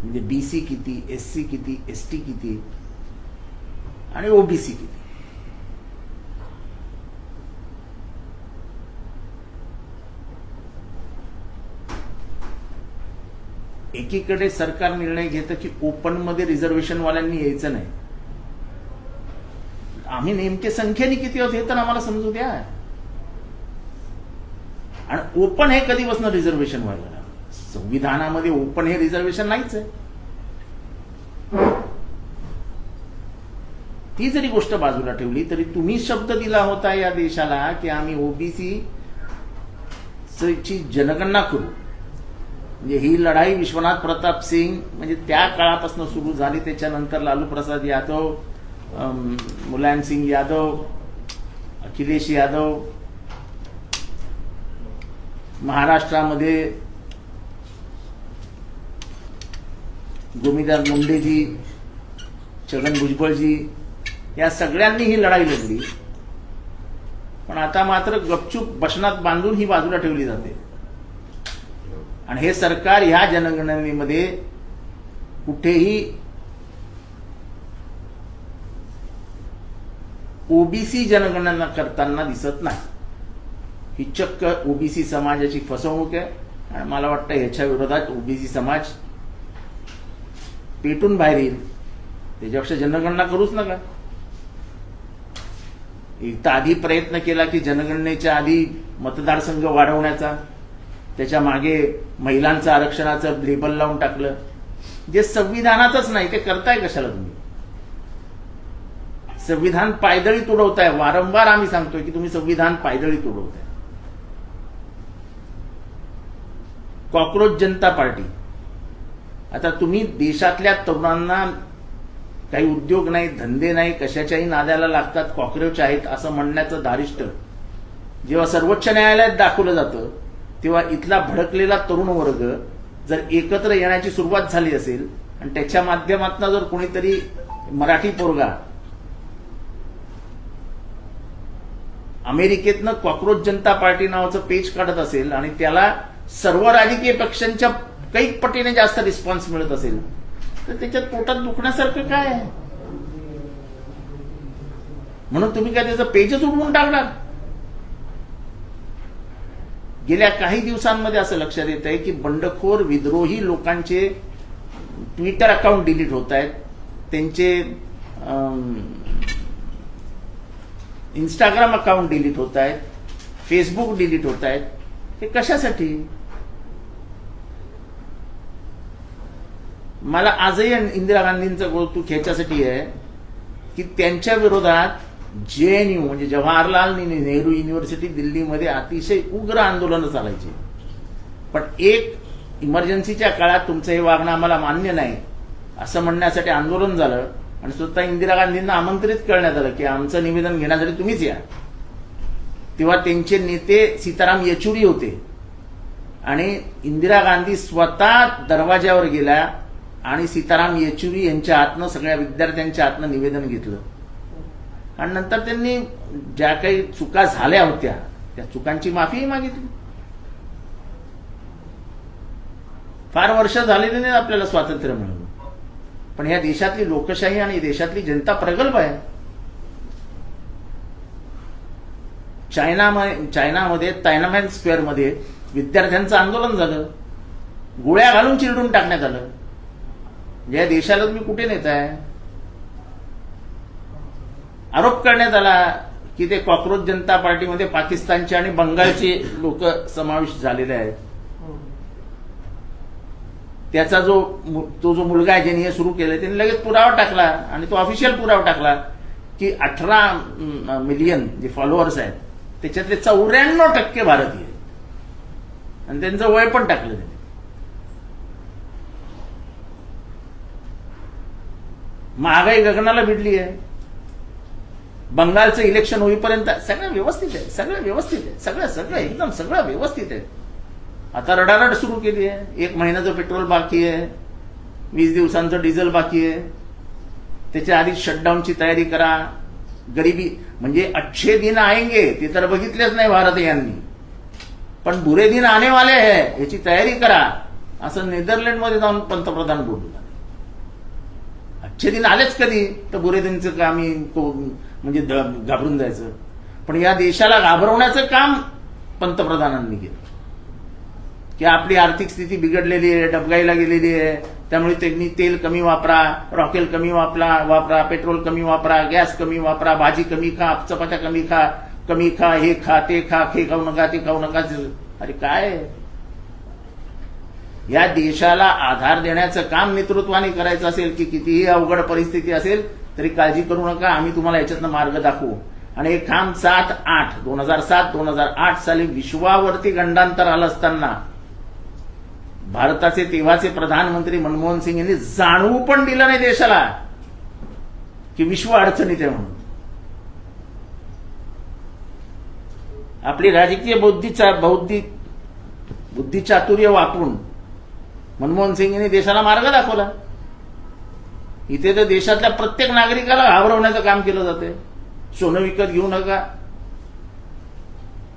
म्हणजे बीसी किती, एससी किती, एसटी किती आणि ओबीसी किती. एकीकडे सरकार निर्णय घेतं की ओपन मध्ये रिझर्वेशन वाल्यांनी यायचं नाही. आम्ही नेमके संख्येने किती आहोत हे तर आम्हाला समजू द्या. आणि ओपन हे कधीपासून रिझर्वेशन व्हायला लागलं? संविधानामध्ये ओपन हे रिझर्वेशन नाहीच आहे. ती जरी गोष्ट बाजूला ठेवली तरी तुम्ही शब्द दिला होता या देशाला की आम्ही ओबीसी ची जनगणना करू. म्हणजे ही लढाई विश्वनाथ प्रताप सिंग म्हणजे त्या काळापासून सुरू झाली. त्याच्यानंतर लालू प्रसाद यादव, मुलायम सिंग यादव, अखिलेश यादव, महाराष्ट्रामध्ये गोमीदार मुंडेजी, छगन भुजबळजी या सगळ्यांनी ही लढाई लढली. पण आता मात्र गपचूप बशनात बांधून ही बाजूला ठेवली जाते. आणि हे सरकार ह्या जनगणनेमध्ये कुठेही ओबीसी जनगणना करताना दिसत नाही. ही चक्क ओबीसी समाजाची फसवणूक आहे. आणि मला वाटतं ह्याच्या विरोधात ओबीसी समाज पेटून बाहेर येईल. त्याच्यापेक्षा जनगणना करूच नका. एक तर आधी प्रयत्न केला की जनगणनेच्या आधी मतदारसंघ वाढवण्याचा, त्याच्या मागे महिलांचं आरक्षणाचं लेबल लावून टाकलं. जे संविधानातच नाही ते करताय कशाला तुम्ही? संविधान पायदळी तुडवताय. वारंवार आम्ही सांगतोय की तुम्ही संविधान पायदळी तुडवताय. कॉक्रोच जनता पार्टी. आता तुम्ही देशातल्या तरुणांना काही उद्योग नाही, धंदे नाही, कशाच्याही नाद्याला लागतात, कॉक्रोच आहेत असं म्हणण्याचं धारिष्ट जेव्हा सर्वोच्च न्यायालयात दाखवलं जातं तेव्हा इथला भडकलेला तरुण वर्ग जर एकत्र येण्याची सुरुवात झाली असेल आणि त्याच्या माध्यमातून जर कोणीतरी मराठी पोरगा अमेरिकेतनं कॉक्रोच जनता पार्टी नावाचं पेज काढत असेल आणि त्याला सर्व राजकीय पक्षांच्या कैक पटीने जास्त रिस्पॉन्स मिळत असेल तर त्याच्यात पोटात दुखण्यासारखं काय आहे? म्हणून तुम्ही काय त्याचं पेजच उडवून टाकणार? गेल्या काही दिवसांमध्ये असं लक्षात येत आहे की बंडखोर विद्रोही लोकांचे ट्विटर अकाउंट डिलीट होत आहेत, त्यांचे इंस्टाग्राम अकाउंट डिलीट होत आहेत, फेसबुक डिलीट होत आहेत. हे कशासाठी? मला आजही इंदिरा गांधींचं कौतुक ह्याच्यासाठी आहे की त्यांच्या विरोधात जेएनयू म्हणजे जवाहरलाल नेहरू युनिव्हर्सिटी दिल्लीमध्ये अतिशय उग्र आंदोलनं चालायची. पण एक इमर्जन्सीच्या काळात तुमचं हे वागणं आम्हाला मान्य नाही असं म्हणण्यासाठी आंदोलन झालं आणि स्वतः इंदिरा गांधींना आमंत्रित करण्यात आलं की आमचं निवेदन घेण्यासाठी तुम्हीच या. तेव्हा त्यांचे नेते सीताराम येचुरी होते आणि इंदिरा गांधी स्वतः दरवाज्यावर गेल्या आणि सीताराम येचुरी यांच्या हातनं सगळ्या विद्यार्थ्यांच्या हातनं निवेदन घेतलं. आणि नंतर त्यांनी ज्या काही चुका झाल्या होत्या त्या चुकांची माफीही मागितली. फार वर्ष झालेली नाही आपल्याला स्वातंत्र्य मिळून, पण ह्या देशातली लोकशाही आणि देशातली जनता प्रगल्भ आहे. चायनामध्ये तायनामॅन स्क्वेअरमध्ये विद्यार्थ्यांचं आंदोलन झालं, गोळ्या घालून चिरडून टाकण्यात आलं. या देशाला तुम्ही कुठे नेताय? आरोप करण्यात आला की ते कॉक्रोच जनता पार्टीमध्ये पाकिस्तानचे आणि बंगालचे लोक समाविष्ट झालेले आहेत. त्याचा जो मुलगा आहे ज्यांनी हे सुरू केलं त्यांनी लगेच पुरावा टाकला आणि तो ऑफिशियल पुरावा टाकला की 18 मिलियन जे फॉलोअर्स आहेत त्याच्यातले 94% भारतीय आहेत आणि त्यांचं वय पण टाकलं त्यांनी. महागाई गगनाला भिडली आहे. बंगालचं इलेक्शन होईपर्यंत सगळं व्यवस्थित आहे, सगळं व्यवस्थित आहे, सगळं एकदम सगळं व्यवस्थित आहे. आता रडारड सुरू केली आहे. 1 महिन्याचं पेट्रोल बाकी आहे, 20 दिवसांचं डिझेल बाकी आहे. त्याच्या आधी शटडाऊनची तयारी करा. गरिबी म्हणजे अच्छे दिन आएंगे ते तर बघितलेच नाही भारत यांनी, पण बुरे दिन आने वाले है याची तयारी करा. असं नेदरलँडमध्ये जाऊन पंतप्रधान बोलू लागले. अच्छे दिन आलेच कधी, तर बुरे दिनचं का आम्ही म्हणजे घाबरून जायचं. पण या देशाला घाबरवण्याचं काम पंतप्रधानांनी केलं की आपली आर्थिक स्थिती बिघडलेली आहे, डबघाईला गेलेली आहे, त्यामुळे त्यांनी तेल कमी वापरा, रॉकेल कमी वापरा, पेट्रोल कमी वापरा, गॅस कमी वापरा, भाजी कमी खा, चपात्या कमी खा, हे खा ते खा, हे खाऊ नका ते खाऊ नका. अरे काय, या देशाला आधार देण्याचं काम नेतृत्वाने करायचं असेल की कितीही अवघड परिस्थिती असेल तरी काळजी करू नका, आम्ही तुम्हाला याच्यातनं मार्ग दाखवू. आणि हे काम 2007-2008 साली विश्वावरती गंडांतर आलं असताना भारताचे तेव्हाचे प्रधानमंत्री मनमोहन सिंग यांनी जाणवू पण दिलं नाही देशाला की विश्व अडचणीत आहे म्हणून. आपली राजकीय बुद्धिचातुर्य वापरून मनमोहन सिंग यांनी देशाला मार्ग दाखवला. इथे तर देशातल्या प्रत्येक नागरिकाला घाबरवण्याचं काम केलं जाते. सोनं विकत घेऊ नका,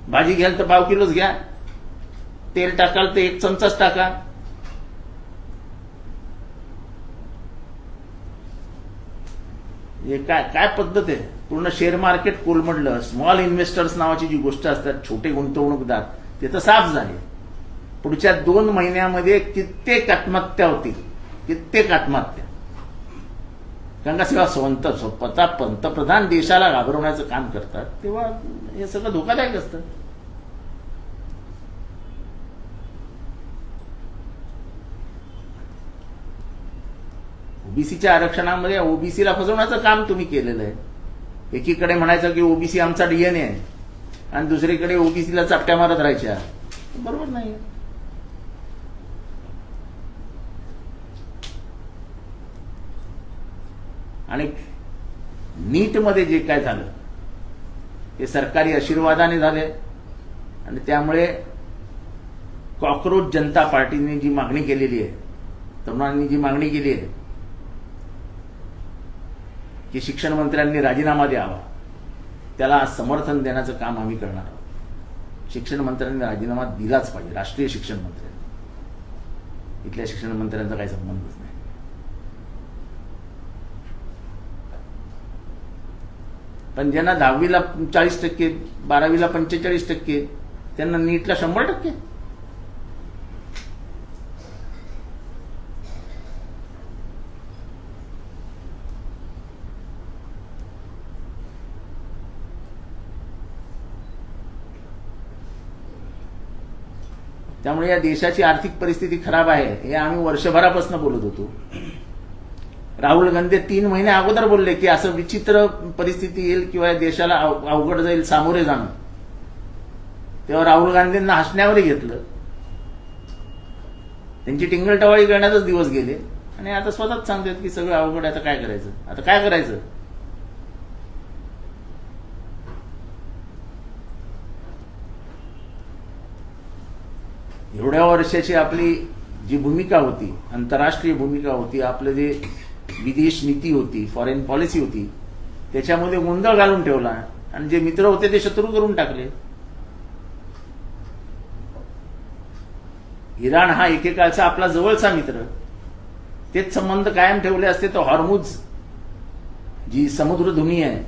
भाजी घ्याल तर पाव किलोच घ्या, तेल टाकाल तर 1 चमचाच टाका. हे काय पद्धत आहे. पूर्ण शेअर मार्केट कोलमडलं. स्मॉल इन्व्हेस्टर्स नावाची जी गोष्ट असतात, छोटे गुंतवणूकदार, ते तर साफ झाले. पुढच्या 2 महिन्यामध्ये कित्येक आत्महत्या होतील, कित्येक आत्महत्या. कारण का स्वतः पंतप्रधान देशाला घाबरवण्याचं काम करतात तेव्हा हे सगळं धोकादायक असतं. ओबीसीच्या आरक्षणामध्ये ओबीसीला फसवण्याचं काम तुम्ही केलेलं आहे. एकीकडे म्हणायचं की ओबीसी आमचा डीएनए आहे आणि दुसरीकडे ओबीसीला चापट्या मारत राहायच्या. बरोबर नाही. आणि नीटमध्ये जे काय झालं ते सरकारी आशीर्वादाने झाले आणि त्यामुळे कॉकरोच जनता पार्टीने जी मागणी केलेली आहे, तरुणांनी जी मागणी केली आहे की शिक्षण मंत्र्यांनी राजीनामा द्यावा, त्याला समर्थन देण्याचं काम आम्ही करणार आहोत. शिक्षण मंत्र्यांनी राजीनामा दिलाच पाहिजे. राष्ट्रीय शिक्षण मंत्र्यांनी, इथल्या शिक्षण मंत्र्यांचा काही संबंधच नाही. पण ज्यांना 10वीला 40%, 12वीला 45%, त्यांना नीटला 100%. त्यामुळे या देशाची आर्थिक परिस्थिती खराब आहे हे आम्ही वर्षभरापासून बोलत होतो. राहुल गांधी 3 महिने अगोदर बोलले की असं विचित्र परिस्थिती येईल किंवा देशाला अवघड जाईल सामोरे जाणं. तेव्हा राहुल गांधींना हसण्यावरही घेतलं. त्यांची टिंगलटवाळी करण्यातच दिवस गेले आणि आता स्वतःच सांगतात की सगळं अवघड आहे. आता काय करायचं, आता काय करायचं. एवढ्या वर्षाची आपली जी भूमिका होती, आंतरराष्ट्रीय भूमिका होती, आपलं जे विदेश नीती होती, फॉरेन पॉलिसी होती, त्याच्यामध्ये गोंधळ घालून ठेवला आणि जे मित्र होते ते शत्रू करून टाकले. इराण हा एकेकाळचा आपला जवळचा मित्र, तेच संबंध कायम ठेवले असते तर हॉर्मुझ जी समुद्रधुनी आहे,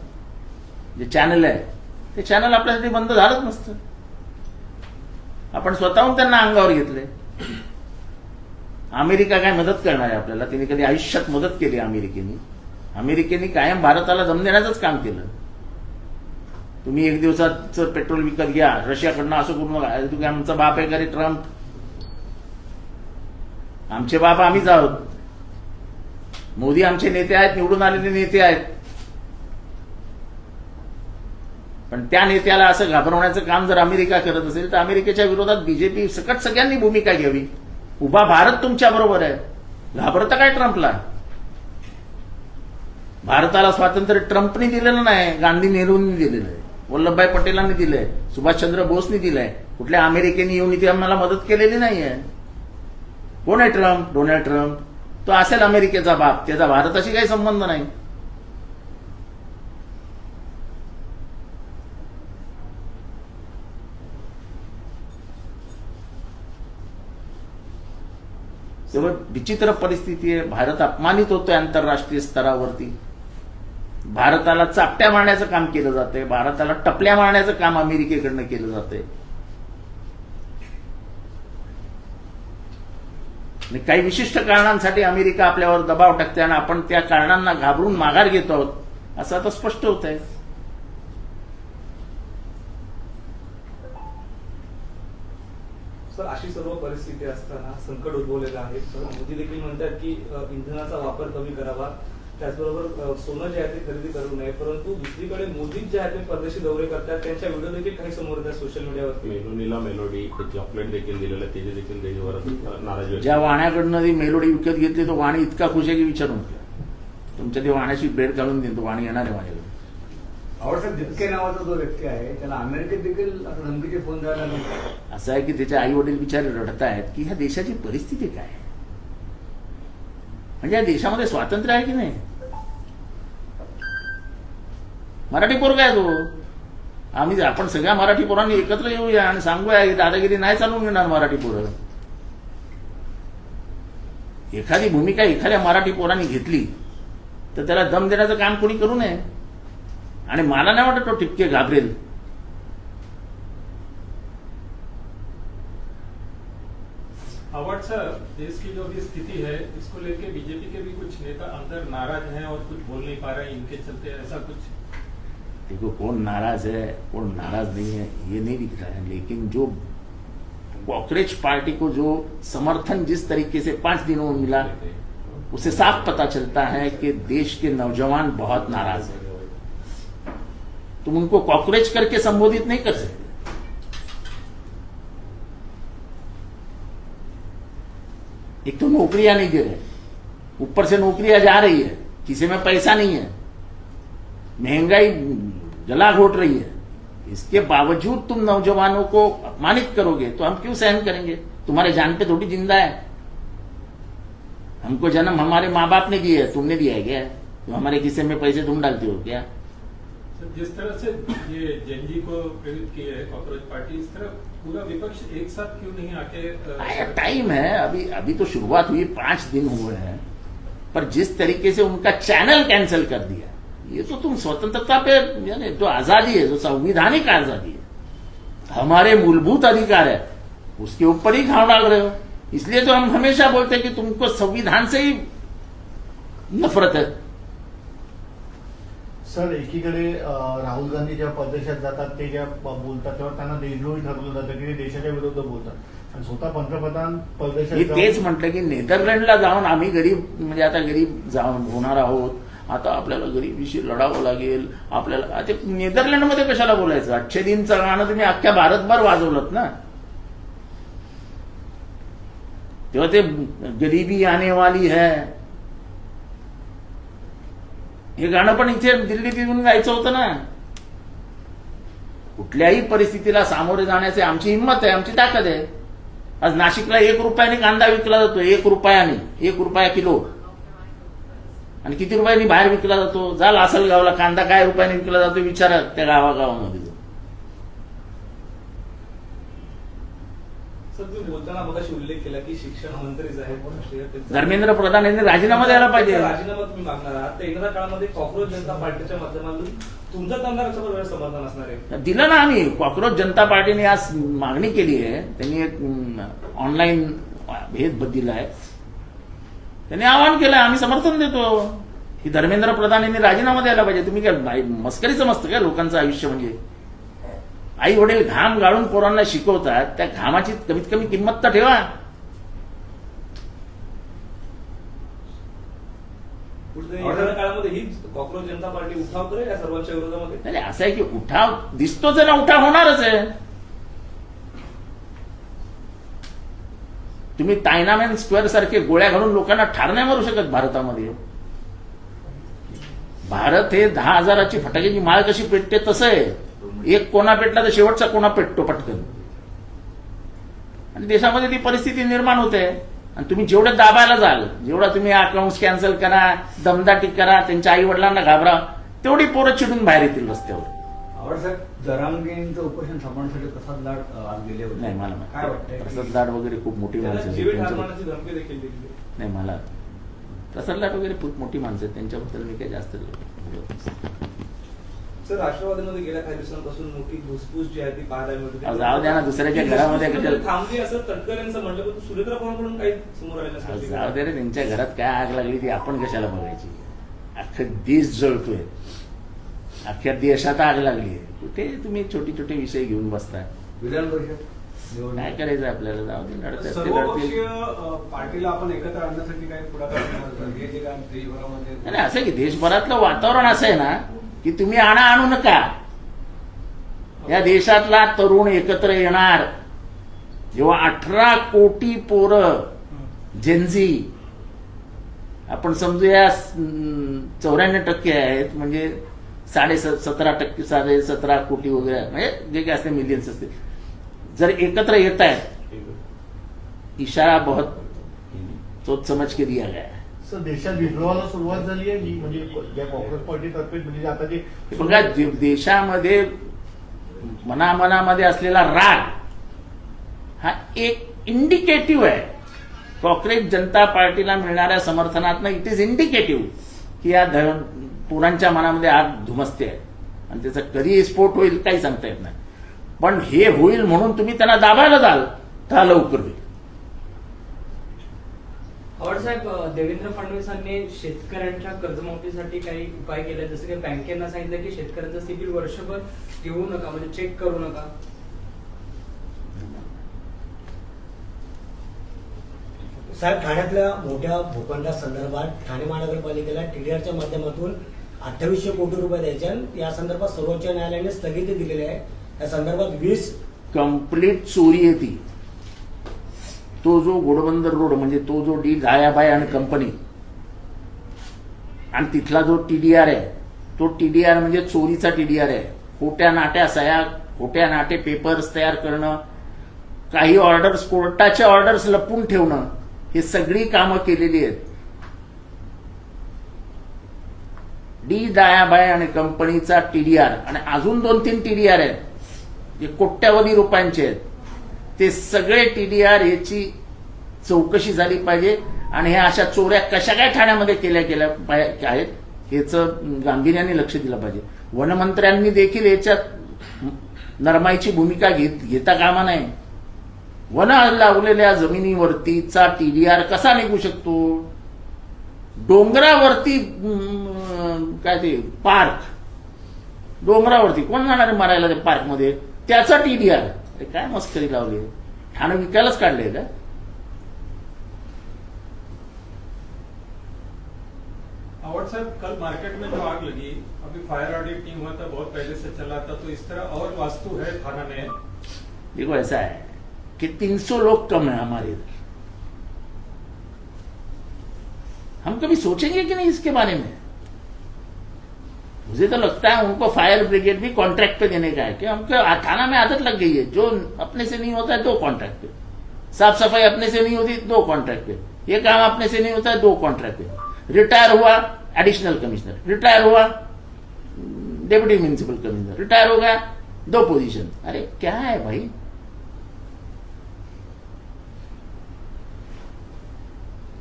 जे चॅनल आहे, ते चॅनल आपल्यासाठी बंद झालंच नसतं. आपण स्वतःहून त्यांना अंगावर घेतले. अमेरिका काय मदत करणार आहे आपल्याला? तिने कधी आयुष्यात मदत केली अमेरिकेने कायम भारताला दम देण्याचंच काम केलं. तुम्ही 1 दिवसाचं पेट्रोल विकत घ्या रशियाकडनं, असं करू नका. तुम्ही आमचा बाप आहे का रे ट्रम्प? आमचे बाप आम्हीच आहोत. मोदी आमचे नेते आहेत, निवडून आलेले नेते आहेत. पण त्या नेत्याला असं घाबरवण्याचं काम जर अमेरिका करत असेल तर अमेरिकेच्या विरोधात बीजेपी सकट सगळ्यांनी भूमिका घ्यावी. उभा भारत तुमच्या बरोबर आहे. घाबरता काय ट्रम्पला? भारताला स्वातंत्र्य ट्रम्पने दिलेलं नाही, गांधी नेहरूंनी दिलेलं आहे, वल्लभभाई पटेलांनी दिलंय, सुभाषचंद्र बोसनी दिलंय. कुठल्या अमेरिकेने येऊन इथे आम्हाला मदत केलेली नाहीये. कोण आहे ट्रम्प? Donald Trump. तो असेल अमेरिकेचा बाप, त्याचा भारताशी काही संबंध नाही. तेव्हा विचित्र परिस्थिती आहे. भारत अपमानित होतोय आंतरराष्ट्रीय स्तरावरती. भारताला चापट्या मारण्याचं काम केलं जातंय, भारताला टपल्या मारण्याचं काम अमेरिकेकडनं केलं जातंय. आणि काही विशिष्ट कारणांसाठी अमेरिका आपल्यावर दबाव टाकते आणि आपण त्या कारणांना घाबरून माघार घेतो आहोत, असं आता स्पष्ट होत आहे. सर, अशी सर्व परिस्थिती असताना संकट उद्भवलेलं आहे. तर मोदी देखील म्हणतात की इंधनाचा वापर कमी करावा, त्याचबरोबर सोनं जे आहे ते खरेदी करू नये. परंतु दुसरीकडे मोदीच जे आहे ते परदेशी दौरे करतात, त्यांच्या व्हिडिओ देखील काही समोर येतात सोशल मीडियावरती. मेलोडीला मेलोडी चॉकलेट देखील दिलेलं, त्याचे देखील देशभरात नाराजी. ज्या वाण्याकडनं ती मेलोडी विकत घेतली तो वाणी इतका खुश आहे की विचारून तुमच्या ते वाण्याची भेट काढून देईन, तो वाणी येणार आहे माझ्याकडे. आवडसाहेब जितके नावाचा जो व्यक्ती आहे त्याला अमेरिकेत देखील आता धमकीचे फोन द्यायला लागले. असं आहे की त्याचे आई वडील बिचारे रडत आहेत की ह्या देशाची परिस्थिती काय आहे, म्हणजे या देशामध्ये स्वातंत्र्य आहे की नाही. मराठी पोरगा आहे तो. आपण सगळ्या मराठी पोरांनी एकत्र येऊया आणि सांगूया की दादागिरी नाही चालवून घेणार मराठी पोरं. एखादी भूमिका एखाद्या मराठी पोरांनी घेतली तर त्याला दम देण्याचं काम कोणी करू नये. आणि मला नाही वाटत तो टिपके घाबरेल. अवार्ड साहब, देश की जो भी स्थिति है इसको लेके बीजेपी के भी कुछ नेता अंदर नाराज हैं और कुछ बोल नहीं पा रहे हैं, इनके चलते ऐसा कुछ. देखो कौन नाराज है कौन नाराज नहीं है ये नहीं दिख रहा है, लेकिन जो कॉकरोच पार्टी को जो समर्थन जिस तरीके से 5 दिनों में मिला उसे साफ पता चलता है कि देश के नौजवान बहुत नाराज हैं. तुम उनको कॉकरोच करके संबोधित नहीं कर सकते. एक तो नौकरियां नहीं दे रहे, ऊपर से नौकरियां जा रही है, किसी में पैसा नहीं है, महंगाई गला घोट रही है. इसके बावजूद तुम नौजवानों को अपमानित करोगे तो हम क्यों सहन करेंगे. तुम्हारे जान पे थोड़ी जिंदा है. हमको जन्म हमारे माँ बाप ने दिया है, तुमने दिया है क्या. तो हमारे किस्से में पैसे तुम डालते हो क्या. जिस तरह से ये जेनजी को प्रेरित की है कॉकरोच पार्टी, इस तरह पूरा विपक्ष एक साथ क्यों नहीं आके. टाइम है, अभी तो शुरुआत हुई, 5 दिन हुए हैं. पर जिस तरीके से उनका चैनल कैंसिल कर दिया, ये तो तुम स्वतंत्रता पे यानी जो आजादी है, जो संवैधानिक आजादी है, हमारे मूलभूत अधिकार है, उसके ऊपर ही घाव डाल रहे हो. इसलिए तो हम हमेशा बोलते हैं कि तुमको संविधान से ही नफरत है. सर, एकीकडे राहुल गांधी जेव्हा परदेशात जातात ते जेव्हा बोलतात तेव्हा त्यांना देशद्रोही ठरवलं जातं की ते देशाच्या विरुद्ध बोलतात, आणि स्वतः पंतप्रधान परदेशात मी तेच म्हटलं की नेदरलँडला जाऊन आम्ही गरीब म्हणजे आता गरीब जाऊन होणार आहोत, आता आपल्याला गरिबीशी लढावं लागेल आपल्याला. ते नेदरलँडमध्ये कशाला बोलायचं. 8 दिनचं गाणं तुम्ही अख्ख्या भारतभर वाजवलं ना. तेव्हा ते गरीबी आने वाली है हे गाणं पण इथे दिल्लीत येऊन गायचं होतं ना. कुठल्याही परिस्थितीला सामोरे जाण्याची आमची हिंमत आहे, आमची ताकद आहे. आज नाशिकला 1 रुपयाने कांदा विकला जातो, 1 रुपयाने, 1 रुपया किलो. आणि किती रुपयांनी बाहेर विकला जातो. जा लासलगावला कांदा काय रुपयाने विकला जातो विचारा त्या गावागावामध्ये. सर, तुम्ही बोलताना मगाशी उल्लेख केला की शिक्षण मंत्रीच आहेत, धर्मेंद्र प्रधान यांनी राजीनामा द्यायला पाहिजे. राजीनामा तुम्ही मागणार आहात, तर येणाऱ्या काळामध्ये कॉकरोच जनता पार्टीच्या माध्यमातून तुमचं आमदारांसोबत समर्थन असणार आहे. दिलं ना आम्ही. कॉकरोच जनता पार्टीने आज मागणी केली आहे, त्यांनी एक ऑनलाईन भेद दिला आहे, त्यांनी आवाहन केलं, आम्ही समर्थन देतो की धर्मेंद्र प्रधान यांनी राजीनामा द्यायला पाहिजे. तुम्ही काय मस्करी समजतं का लोकांचं आयुष्य. म्हणजे आई वडील घाम गाळून पोरांना शिकवतात, त्या घामाची कमीत कमी किंमत तर ठेवा. येणाऱ्या काळामध्ये ही कॉकरोच जनता पार्टी उठाव करेल या सर्वांच्या विरोधामध्ये. नाही, असं आहे की उठाव दिसतोच आहे ना, उठाव होणारच आहे. तुम्ही टायनामॅन स्क्वेअर सारखे गोळ्या घालून लोकांना ठार नाही मारू शकत भारतामध्ये. भारत हे 10,000ची फटाक्याची माळ कशी पेटते तसं आहे. एक कोणा पेटला तर शेवटचा कोणा पेटतो पटकन. आणि देशामध्ये ती परिस्थिती निर्माण होते. आणि तुम्ही जेवढे दाबायला जाल, जेवढा तुम्ही अकाउंट्स कॅन्सल करा, दमदाटी करा, त्यांच्या आई वडिलांना घाबरा, तेवढी पोरं चिडून बाहेर येतील रस्त्यावर. साहेब, जरांगेंचं उपोषण थांबवण्यासाठी प्रसाद लाड आज गेले होते. नाही मला काय वाटतंय? प्रसाद लाड वगैरे खूप मोठी माणसं त्यांना आहेत. जीवे ठार त्यांच्याबद्दल- मारण्याची धमकी देखील दिली आहे. नाही मला प्रसाद लाड वगैरे खूप मोठी माणसं आहेत, त्यांच्याबद्दल मी काही जास्त बोलत नाही. सर, राष्ट्रवादीमध्ये गेल्या काही दिवसांपासून मोठी घुसपूस जी आहे ती पाहायला मिळते. अहो, जाऊ द्या ना, दुसऱ्याच्या घरामध्ये ती कशाला- घुसपूस थांबली असं तटकरे यांचं म्हटलं, पण सुरेंद्र पवारांकडून काही समोर आलेलं अहो, नाही. जाऊ दे रे, त्यांच्या घरात काय आग लागली ती आपण कशाला बघायची. अख्खा देश जळतोय, अख्ख्या देशात आग लागली आहे. कुठे तुम्ही छोटे छोटे विषय घेऊन बसताय. विधान परिषद निवडणूक. काय करायचं आपल्याला, जाऊ दे, लढतात ते सर्वपक्षीय लढतील. पार्टीला आपण एकत्र आणण्यासाठी काही पुढाकार घेणार हे जे काय देशभरामध्ये आणि असं आहे की देशभरातलं वातावरण असं आहे ना की तुम्ही आणू नका. या देशातला तरुण एकत्र येणार जेव्हा 18 कोटी पोरं जेन्झी, आपण समजूया 94% आहेत, म्हणजे 17.5% 17 कोटी वगैरे, म्हणजे जे काय असते मिलियन्स असते, जर एकत्र येत आहेत, इशारा बहुत सोच समझ के दिया गया है. सर देशात विद्रोहाला सुरुवात झाली आहे ही, म्हणजे या काँग्रेस पार्टीतर्फे, म्हणजे आता जे हे बघा, देशामध्ये मनामध्ये असलेला राग हा एक इंडिकेटिव्ह आहे. काँग्रेस जनता पार्टीला मिळणाऱ्या समर्थनातनं इट इज इंडिकेटिव्ह की या पोरांच्या मनामध्ये आग धुमसते आहे, आणि त्याचा कधी स्फोट होईल काही सांगता येत नाही. पण हे होईल म्हणून तुम्ही त्यांना दाबायला जाल तर लवकर होईल. साहेब, देवेंद्र फडणवीसांनी शेतकऱ्यांच्या कर्जमाफीसाठी काही उपाय केले, जसं की बँकेनं सांगितलं की शेतकऱ्यांचं सिबिल वर्षभर घेऊ नका, म्हणजे चेक करू नका. साहेब, ठाण्यातल्या मोठ्या भूखंडासंदर्भात ठाणे महानगरपालिकेला टीडीआरच्या माध्यमातून 2800 कोटी रुपये द्यायचे, आणि या संदर्भात सर्वोच्च न्यायालयाने स्थगिती दिलेली आहे. या संदर्भात 20 कंप्लीट चोरी आहे ती. तो जो घोडबंदर रोड, म्हणजे तो जो डी झायाबाई आणि कंपनी, आणि तिथला जो टीडीआर आहे, तो टीडीआर म्हणजे चोरीचा टीडीआर आहे. खोट्या नाट्या सह्या, खोट्या नाटे पेपर्स तयार करणं, काही ऑर्डर्स, कोर्टाच्या ऑर्डर्स लपवून ठेवणं, हे सगळी कामं केलेली आहेत. डी दयाबाई आणि कंपनीचा टीडीआर आणि अजून 2-3 टीडीआर आहेत जे कोट्यावधी रुपयांचे आहेत. ते सगळे टीडीआर याची चौकशी झाली पाहिजे, आणि ह्या अशा चोऱ्या कशा काय ठाण्यामध्ये केल्या आहेत याचं गांभीर्याने लक्ष दिलं पाहिजे. वनमंत्र्यांनी देखील याच्यात नरमाईची भूमिका घेता कामा नये. वन लावलेल्या जमिनीवरतीचा टीडीआर कसा निघू शकतो? डोंगरावरती काय ते पार्क, डोंगरावरती कोण जाणार आहे मारायला त्या पार्कमध्ये? त्याचा टीडीआर. काय मस्करी लावली आहे? ठाणे विकायलाच काढले का? अवार्ड साहब, कल मार्केट में जो आग लगी, अभी फायर ऑडिट नहीं हुआ था, बहुत पहले से चला था, तो इस तरह और वास्तु है थाना में? देखो ऐसा है कि 300 लोग कम है हमारे इधर. हम कभी सोचेंगे कि नहीं इसके बारे में? मुझे तो लगता है उनको फायर ब्रिगेड भी कॉन्ट्रैक्ट पे देने का है कि हमको थाना में आदत लग गई है, जो अपने से नहीं होता है 2 कॉन्ट्रैक्ट पे, साफ सफाई अपने से नहीं होती 2 कॉन्ट्रैक्ट पे, ये काम अपने से नहीं होता है 2 कॉन्ट्रैक्ट पे. रिटायर हुआ एडिशनल कमिश्नर, रिटायर हुआ डेप्यूटी म्युनिसिपल कमिश्नर, रिटायर हो गया 2 पोजीशन. अरे क्या है भाई?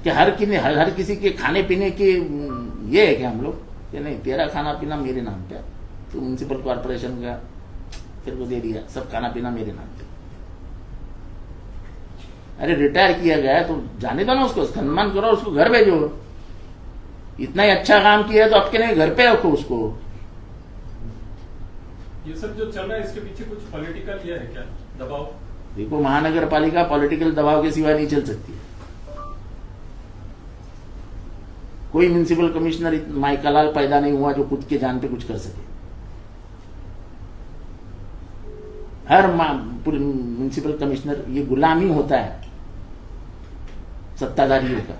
कि हर किसी के खाने पीने के ये है कि हम लोग कि नहीं, तेरा खाना पीना मेरे नाम पे, तो म्युनिसिपल कॉर्पोरेशन का तेरे को दे दिया, सब खाना पीना मेरे नाम पे. अरे रिटायर किया गया है तो जाने दो ना, उसको सम्मान करो, उसको घर भेजो. इतना ही अच्छा काम किया है तो आपके नहीं घर पे रखो उसको. ये सब जो चल रहा है इसके पीछे कुछ पॉलिटिकल ये है क्या दबाव? देखो, महानगर पालिका पॉलिटिकल दबाव के सिवा नहीं चल सकती है. कोई म्युनिसिपल कमिश्नर माइकालाल पैदा नहीं हुआ जो खुद के जान पे कुछ कर सके. हर म्युनिसिपल कमिश्नर ये गुलामी होता है सत्ताधारियों का.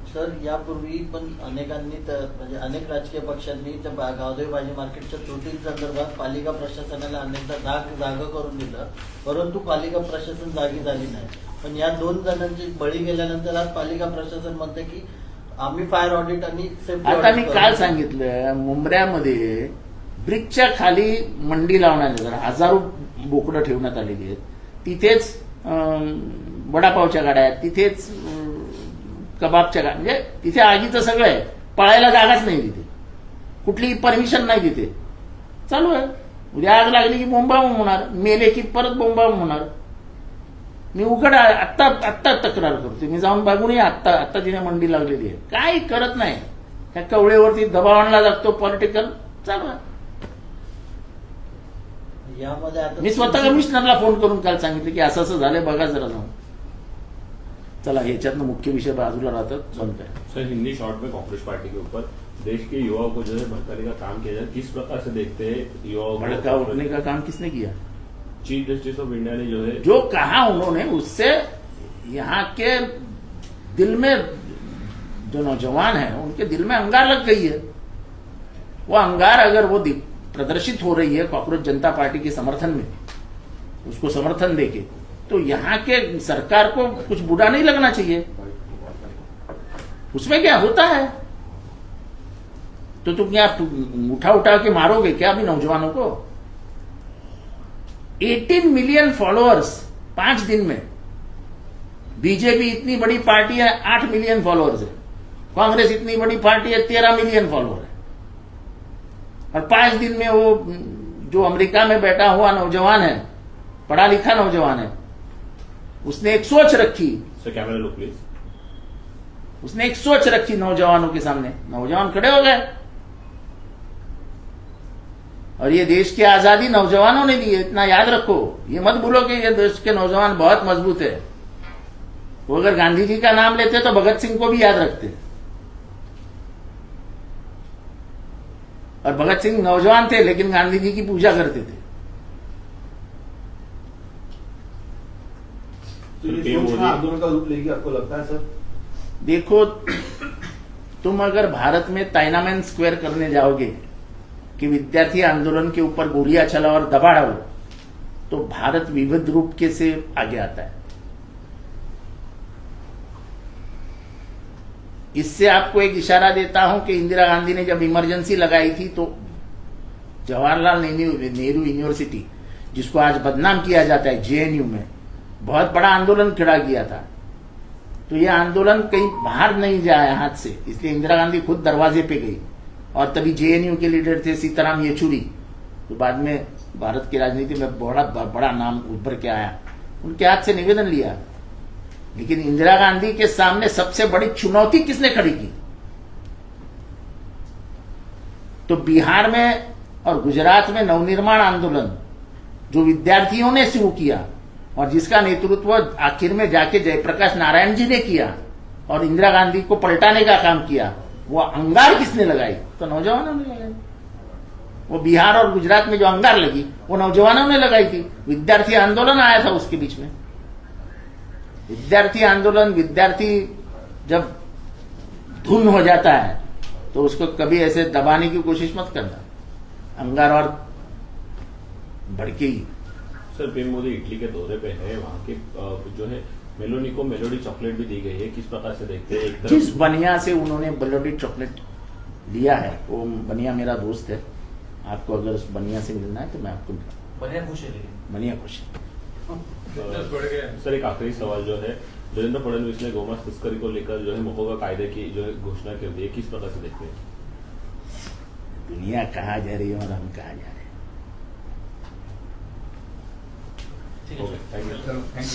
सर, यापूर्वी पण अनेकांनी म्हणजे अनेक राजकीय पक्षांनी त्या गावदेवी भाजी मार्केटच्या त्रुटींसंदर्भात पालिका प्रशासनाला अनेकदा जागा करून दिलं, परंतु पालिका प्रशासन जागी झाली नाही. पण या 2 जणांची बळी गेल्यानंतर आज पालिका प्रशासन म्हणते की आम्ही फायर ऑडिट आणि सेफ्टी आता मी काल सांगितलं, मुंबऱ्यामध्ये ब्रिजच्या खाली मंडी लावण्यात हजारो बोकडं ठेवण्यात आलेली आहेत. तिथेच वडापावच्या गाड्या आहेत, तिथेच कबाबच्या गाड्या, म्हणजे तिथे आगीचं सगळं आहे. पळायला जागाच नाही तिथे, कुठलीही परमिशन नाही तिथे. चालू आहे. उद्या आग लागली की बोंबाबोंब होणार, मेले की परत बोंबाबोंब होणार. मी उघड आत्ता तक्रार करतो. मी जाऊन बघून आत्ता तिने मंडी लागलेली आहे. काही करत नाही. त्या कवळेवरती दबाव आणला जातो पॉलिटिकल. चालू आहे. यामध्ये आता मी स्वतः कमिशनरला फोन करून काल सांगितलं की असं असं झालंय, बघा जरा जाऊन. चला, ह्याच्यातनं मुख्य विषय बाजूला राहतात, बनत आहे. सर, हिंदी शॉर्ट में कांग्रेस पार्टी के ऊपर देश के युवाओं को जो है भड़काने का काम किया जाए, किस प्रकार से देखते हैं युवाओं भड़का उठने का काम किसने किया? चीफ जस्टिस ऑफ इंडिया ने जो है जो कहा उन्होंने, उससे यहाँ के दिल में जो नौजवान है उनके दिल में अंगार लग गई है. वो अंगार अगर वो प्रदर्शित हो रही है कॉकरोच जनता पार्टी के समर्थन में, उसको समर्थन देके, तो यहाँ के सरकार को कुछ बुरा नहीं लगना चाहिए. उसमें क्या होता है? तो तुम क्या उठा के मारोगे क्या अभी नौजवानों को? 18 मिलियन फॉलोअर्स 5 दिन में. बीजेपी इतनी बड़ी पार्टी है, 8 मिलियन फॉलोअर्स है. कांग्रेस इतनी बड़ी पार्टी है, 13 मिलियन फॉलोअर है. और 5 दिन में वो जो अमेरिका में बैठा हुआ नौजवान है, पढ़ा लिखा नौजवान है, उसने एक सोच रखी. Sir, camera low please. उसने एक सोच रखी नौजवानों के सामने. नौजवान खड़े हो गए. और ये देश की आजादी नौजवानों ने दी है, इतना याद रखो. ये मत भूलो कि ये देश के नौजवान बहुत मजबूत है. वो अगर गांधी जी का नाम लेते तो भगत सिंह को भी याद रखते. और भगत सिंह नौजवान थे लेकिन गांधी जी की पूजा करते थे. तो ये सोच आंदोलन का रूप लेगी, आपको लगता है सर? देखो, तुम अगर भारत में ताइनामैन स्क्वायर करने जाओगे कि विद्यार्थी आंदोलन के ऊपर गोलियां चलाओ और दबा डालो, तो भारत विविध रूप के से आगे आता है. इससे आपको एक इशारा देता हूं कि इंदिरा गांधी ने जब इमरजेंसी लगाई थी तो जवाहरलाल नेहरू यूनिवर्सिटी, जिसको आज बदनाम किया जाता है, जेएनयू में बहुत बड़ा आंदोलन खड़ा किया था. तो यह आंदोलन कहीं बाहर नहीं जाए हाथ से, इसलिए इंदिरा गांधी खुद दरवाजे पे गई. और तभी जेएनयू के लीडर थे सीताराम येचुरी, तो बाद में भारत की राजनीति में बड़ा नाम उभर के आया. उनके हाथ से निवेदन लिया. लेकिन इंदिरा गांधी के सामने सबसे बड़ी चुनौती किसने खड़ी की? तो बिहार में और गुजरात में नवनिर्माण आंदोलन जो विद्यार्थियों ने शुरू किया और जिसका नेतृत्व आखिर में जाके जयप्रकाश नारायण जी ने किया और इंदिरा गांधी को पलटाने का काम किया, वो अंगार किसने लगाई? तो नौजवानों ने लगाई. वो बिहार और गुजरात में जो अंगार लगी वो नौजवानों ने लगाई थी. विद्यार्थी आंदोलन आया था उसके बीच में. विद्यार्थी आंदोलन, विद्यार्थी जब धुन हो जाता है तो उसको कभी ऐसे दबाने की कोशिश मत करना, अंगार और भड़के ही. सर, पीएम मोदी इटली के दौरे पे है, वहाँ के जो है मेलोनी को मेलोडी चॉकलेट भी दी गई है, किस प्रकार से देखते हैं? जिस बनिया से उन्होंने मेलोडी चॉकलेट लिया है, वो बनिया मेरा दोस्त है. आपको अगर उस बनिया से मिलना है तो मैं आपको बनिया खुश है. बनिया खुश है. सर, एक आखिरी सवाल जो है, देवेंद्र फडणवीस ने गोमांस तस्करी को लेकर जो है महोबा कायदे की जो है घोषणा कर दी है, किस प्रकार से देखते हैं? दुनिया कहाँ जा रही है और हम कहाँ जा रहे हैं? Okay, thank you. चलो, थैंक यू.